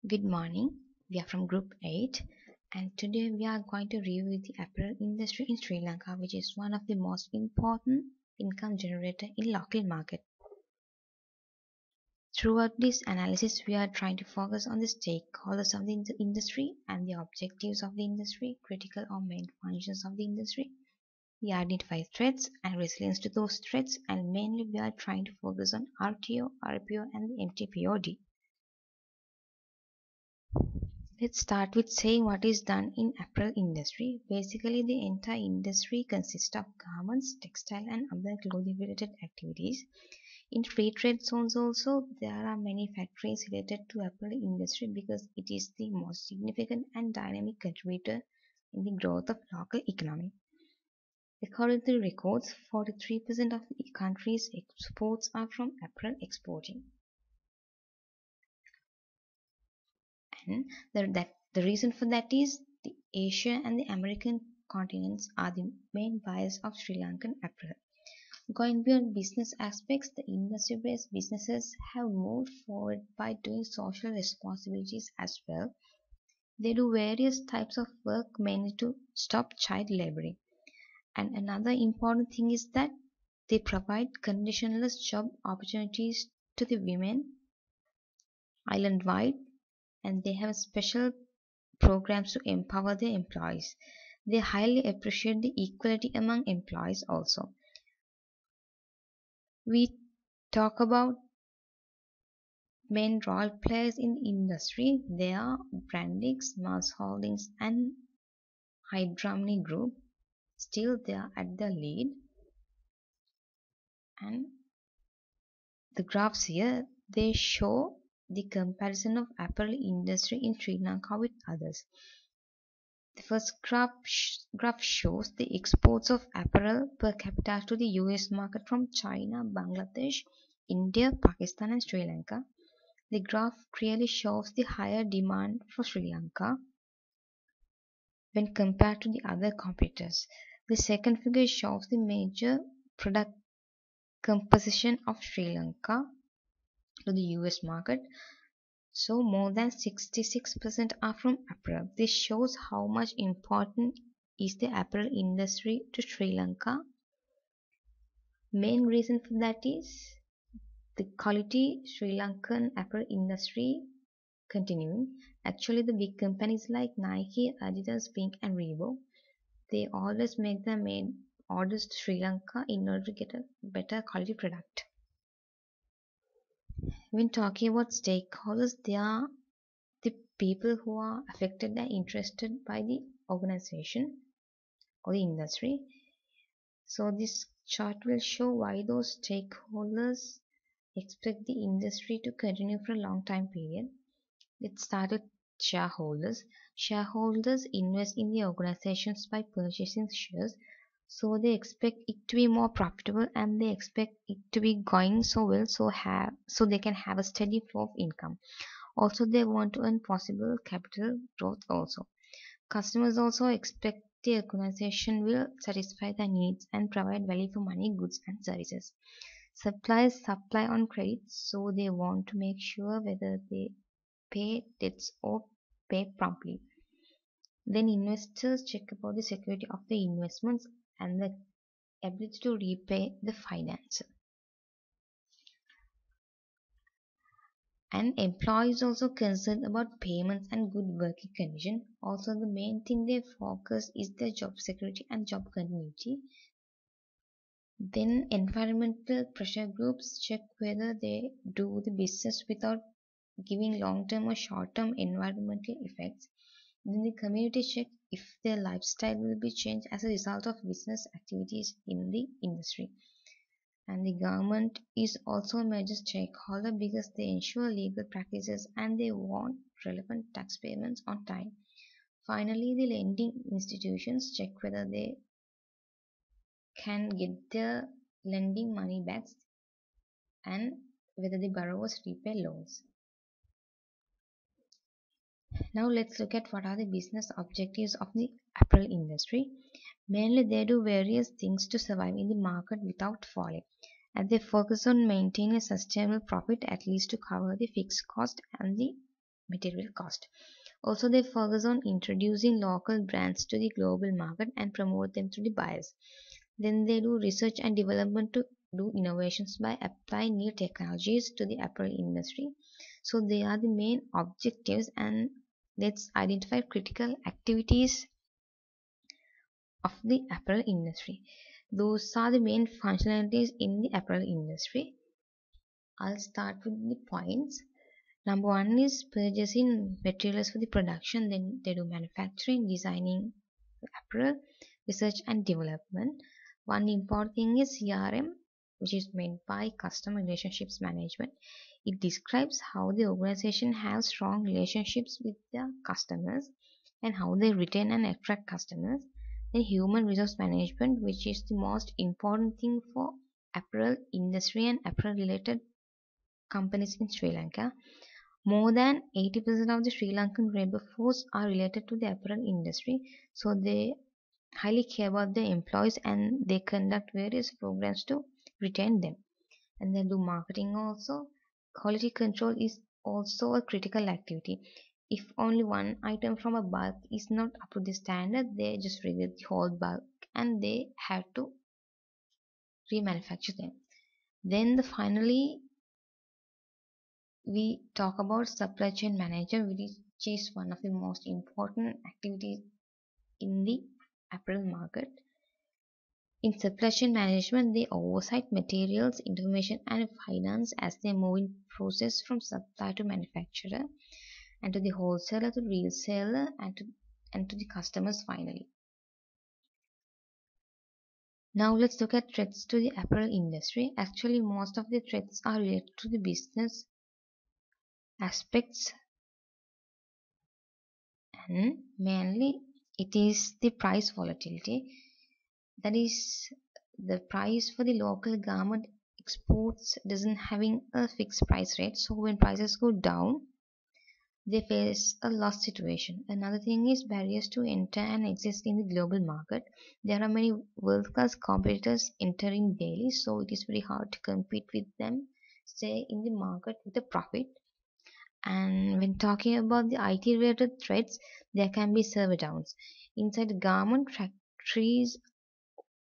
Good morning. We are from Group 8 and today we are going to review the apparel industry in Sri Lanka, which is one of the most important income generator in local market. Throughout this analysis, we are trying to focus on the stakeholders of the industry and the objectives of the industry, critical or main functions of the industry. We identify threats and resilience to those threats, and mainly we are trying to focus on RTO, RPO and the MTPOD. Let's start with saying what is done in apparel industry. Basically, the entire industry consists of garments, textile and other clothing related activities. In free trade zones also, there are many factories related to apparel industry because it is the most significant and dynamic contributor in the growth of local economy. According to records, 43% of the country's exports are from apparel exporting. And the reason for that is the Asia and the American continents are the main buyers of Sri Lankan apparel. Going beyond business aspects, the industry-based businesses have moved forward by doing social responsibilities as well. They do various types of work mainly to stop child laboring. And another important thing is that they provide conditionless job opportunities to the women island-wide, and they have special programs to empower their employees. They highly appreciate the equality among employees also. We talk about main role players in the industry. They are Brandix, Mars Holdings and Hydramni Group. Still they are at the lead. And the graphs here, they show the comparison of apparel industry in Sri Lanka with others. The first graph shows the exports of apparel per capita to the US market from China, Bangladesh, India, Pakistan and Sri Lanka. The graph clearly shows the higher demand for Sri Lanka when compared to the other competitors. The second figure shows the major product composition of Sri Lanka to the US market. So more than 66% are from apparel. This shows how much important is the apparel industry to Sri Lanka. Main reason for that is the quality Sri Lankan apparel industry continuing. Actually, the big companies like Nike, Adidas, Pink and Reebok, they always make their main orders to Sri Lanka in order to get a better quality product. When talking about stakeholders, they are the people who are affected and interested by the organization or the industry. So this chart will show why those stakeholders expect the industry to continue for a long time period. Let's start with shareholders. Shareholders invest in the organizations by purchasing shares, so they expect it to be more profitable and they expect it to be going so well, so they can have a steady flow of income. Also, they want to earn possible capital growth also. Customers also expect the organization will satisfy their needs and provide value for money, goods and services. Suppliers supply on credit, so they want to make sure whether they pay debts or pay promptly. Then investors check about the security of the investments and the ability to repay the finance. And employees also concerned about payments and good working condition. Also, the main thing they focus is their job security and job continuity. Then environmental pressure groups check whether they do the business without giving long-term or short-term environmental effects. Then the community check if their lifestyle will be changed as a result of business activities in the industry. And the government is also a major stakeholder because they ensure legal practices and they want relevant tax payments on time. Finally, the lending institutions check whether they can get their lending money back and whether the borrowers repay loans. Now let's look at what are the business objectives of the apparel industry. Mainly they do various things to survive in the market without falling, and they focus on maintaining a sustainable profit at least to cover the fixed cost and the material cost. Also, they focus on introducing local brands to the global market and promote them to the buyers. Then they do research and development to do innovations by applying new technologies to the apparel industry. So they are the main objectives, and let's identify critical activities of the apparel industry. Those are the main functionalities in the apparel industry. I'll start with the points. Number one is purchasing materials for the production, then they do manufacturing, designing apparel, research and development. One important thing is CRM, which is meant by customer relationships management. It describes how the organization has strong relationships with their customers and how they retain and attract customers. Then human resource management, which is the most important thing for apparel industry and apparel related companies in Sri Lanka. More than 80% of the Sri Lankan labor force are related to the apparel industry, so they highly care about their employees and they conduct various programs to retain them. And they do marketing also. Quality control is also a critical activity. If only one item from a bulk is not up to the standard, they just reject the whole bulk and they have to remanufacture them. Then finally we talk about supply chain manager, which is one of the most important activities in the apparel market. In supply chain management, they oversight materials, information, and finance as they move in process from supply to manufacturer and to the wholesaler to reseller and to the customers finally. Now let's look at threats to the apparel industry. Actually, most of the threats are related to the business aspects, and mainly it is the price volatility. That is, the price for the local garment exports doesn't having a fixed price rate, so when prices go down they face a loss situation. Another thing is barriers to enter and exist in the global market. There are many world class competitors entering daily, so it is very hard to compete with them, stay in the market with a profit. And when talking about the IT related threats, there can be server downs. Inside the garment factories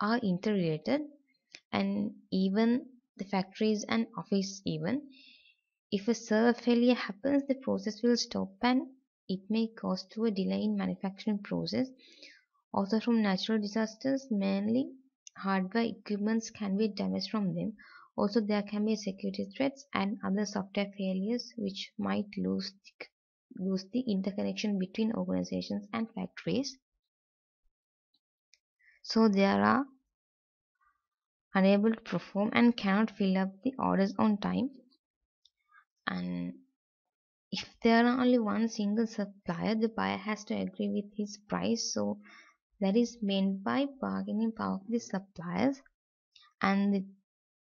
are interrelated, and even the factories and office even. If a server failure happens, the process will stop and it may cause to a delay in manufacturing process. Also from natural disasters, mainly hardware equipments can be damaged from them. Also there can be security threats and other software failures which might lose the interconnection between organizations and factories. So there are unable to perform and cannot fill up the orders on time. And if there are only one single supplier, the buyer has to agree with his price. So that is meant by bargaining power of the suppliers. And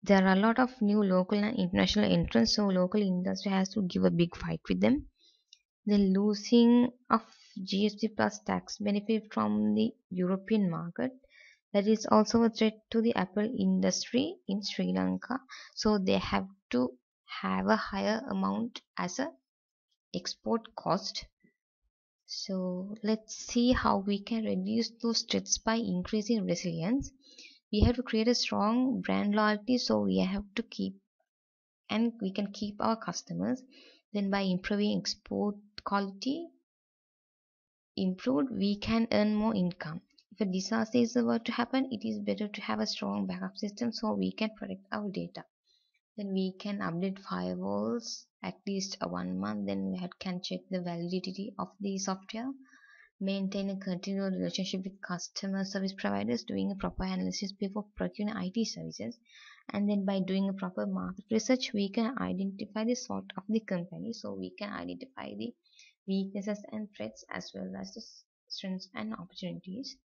there are a lot of new local and international entrants, so local industry has to give a big fight with them. The losing of GST plus tax benefit from the European market, that is also a threat to the apparel industry in Sri Lanka. So they have to have a higher amount as a export cost. So let's see how we can reduce those threats by increasing resilience. We have to create a strong brand loyalty, so we have to keep and we can keep our customers. Then by improving export quality improved, we can earn more income. If a disaster is about to happen, it is better to have a strong backup system so we can protect our data. Then we can update firewalls at least a 1 month. Then we can check the validity of the software, maintain a continual relationship with customer service providers, doing a proper analysis before procuring IT services. And then by doing a proper market research, we can identify the sort of the company, so we can identify the weaknesses and threats as well as the strengths and opportunities.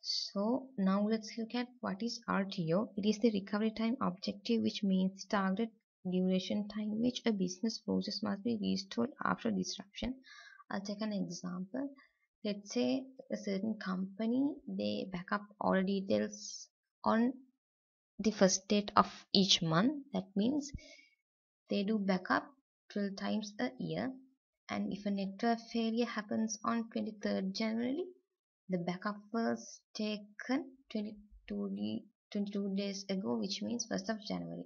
So now let's look at what is RTO. It is the recovery time objective, which means target duration time which a business process must be restored after disruption. I'll take an example. Let's say a certain company, they back up all details on the first date of each month. That means they do backup 12 times a year. And if a network failure happens on 23rd January, the backup was taken 22 days ago, which means 1st of January.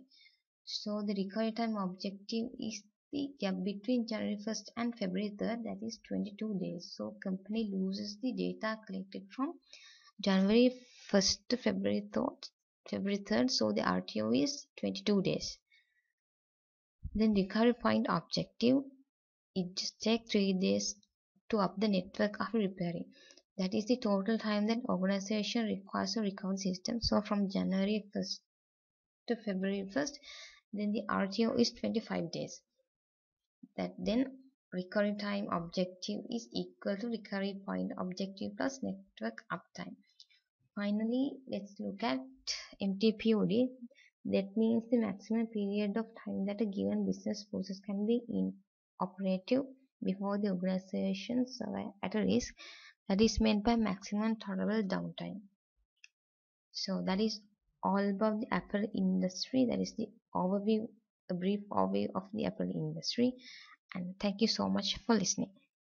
So the recovery time objective is the gap between January 1st and February 3rd, that is 22 days. So company loses the data collected from January 1st to February 3rd, so the RTO is 22 days. Then recovery point objective, it just takes 3 days to up the network after repairing. That is the total time that organization requires to recover system. So from January 1st to February 1st, then the RTO is 25 days. That then recovery time objective is equal to recovery point objective plus network uptime. Finally, let's look at MTPOD. That means the maximum period of time that a given business process can be operative before the organization is at a risk. That is meant by maximum tolerable downtime. So that is all about the apparel industry. That is the overview, a brief overview of the apparel industry. And thank you so much for listening.